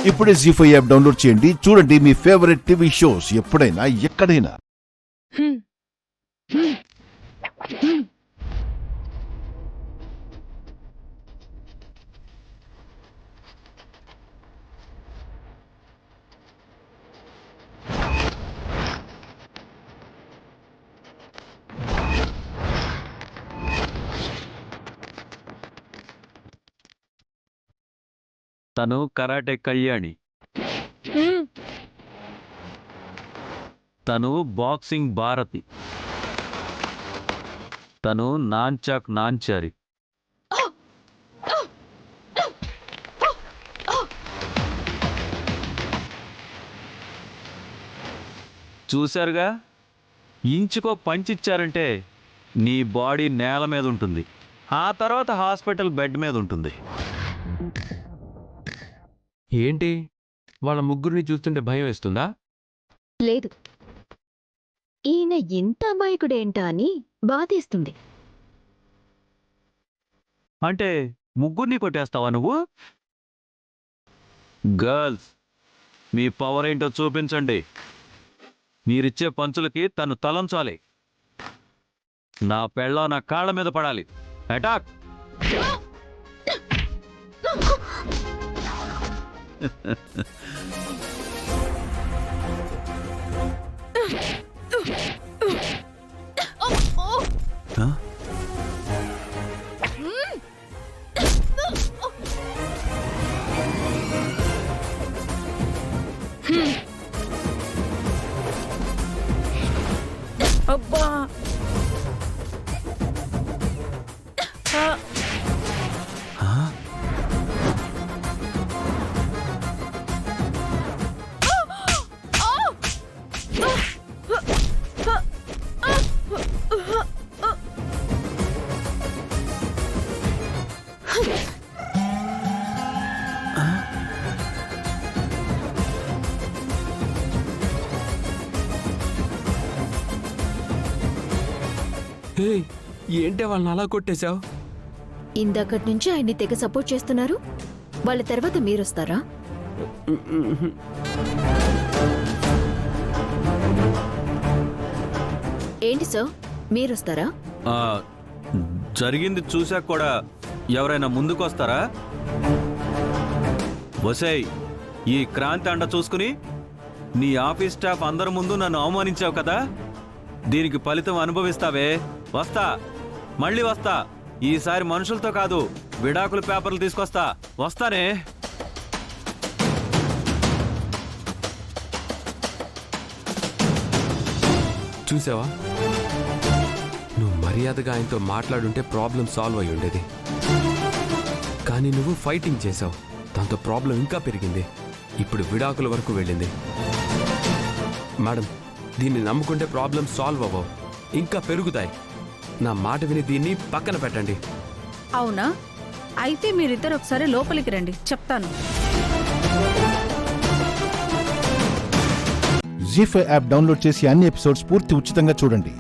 ఇప్పుడే జీ5 app download చేయండి. చూడండి మీ ఫేవరెట్ టీవీ షోస్ ఎప్పుడైనా ఎక్కడైనా. తను కరాటే కళ్యాణి, తను బాక్సింగ్ భారతి, తను నాంచాక్ నాంచారి. చూశారుగా, ఇంచుకో పంచిచ్చారంటే నీ బాడీ నేల మీద ఉంటుంది, ఆ తర్వాత హాస్పిటల్ బెడ్ మీద ఉంటుంది. ఏంటి వాళ్ళ ముగ్గురిని చూస్తుంటే భయం వేస్తుందా? లేదు, ఈయన ఇంత అమాయకుడేంటా అని బాధేస్తుంది. అంటే ముగ్గురిని కొట్టేస్తావా నువ్వు? గర్ల్స్, మీ పవర్ ఏంటో చూపించండి. మీరిచ్చే పంచులకి తను తలంచాలి. నా పెళ్ళ నా కాళ్ళ మీద పడాలి. అటాక్! అబ్బా! హే, ఏంటే వాళ్ళని అలా కొట్టేశావు? ఇందాకటి నుంచి ఆయన్ని తెగ సపోర్ట్ చేస్తున్నారు. వాళ్ళ తర్వాత మీరొస్తారా? ఏంటి సార్, మీరొస్తారా? జరిగింది చూశాక కూడా ఎవరైనా ముందుకొస్తారా? వసై, ఈ క్రాంతి అండ చూసుకుని నీ ఆఫీస్ స్టాఫ్ అందరి ముందు నన్ను అవమానించావు కదా, దీనికి ఫలితం అనుభవిస్తావే. వస్తా, మళ్ళీ వస్తా. ఈసారి మనుషులతో కాదు, విడాకుల పేపర్లు తీసుకొస్తా. వస్తానే. చూసావా, నువ్వు మర్యాదగా ఆయనతో మాట్లాడుంటే ప్రాబ్లం సాల్వ్ అయి ఉండేది. కానీ నువ్వు ఫైటింగ్ చేసావు, దాంతో ప్రాబ్లం ఇంకా పెరిగింది. ఇప్పుడు విడాకుల వరకు వెళ్ళింది. మేడం, దీన్ని నమ్ముకుంటే ప్రాబ్లం సాల్వ్ అవ్వవు, ఇంకా పెరుగుతాయి. నా మాట విని దీన్ని పక్కన పెట్టండి. అవునా? అయితే మీరిద్దరు ఒకసారి లోపలికి రండి, చెప్తాను. జీ5 యాప్ డౌన్లోడ్ చేసి అన్ని ఎపిసోడ్స్ పూర్తి ఉచితంగా చూడండి.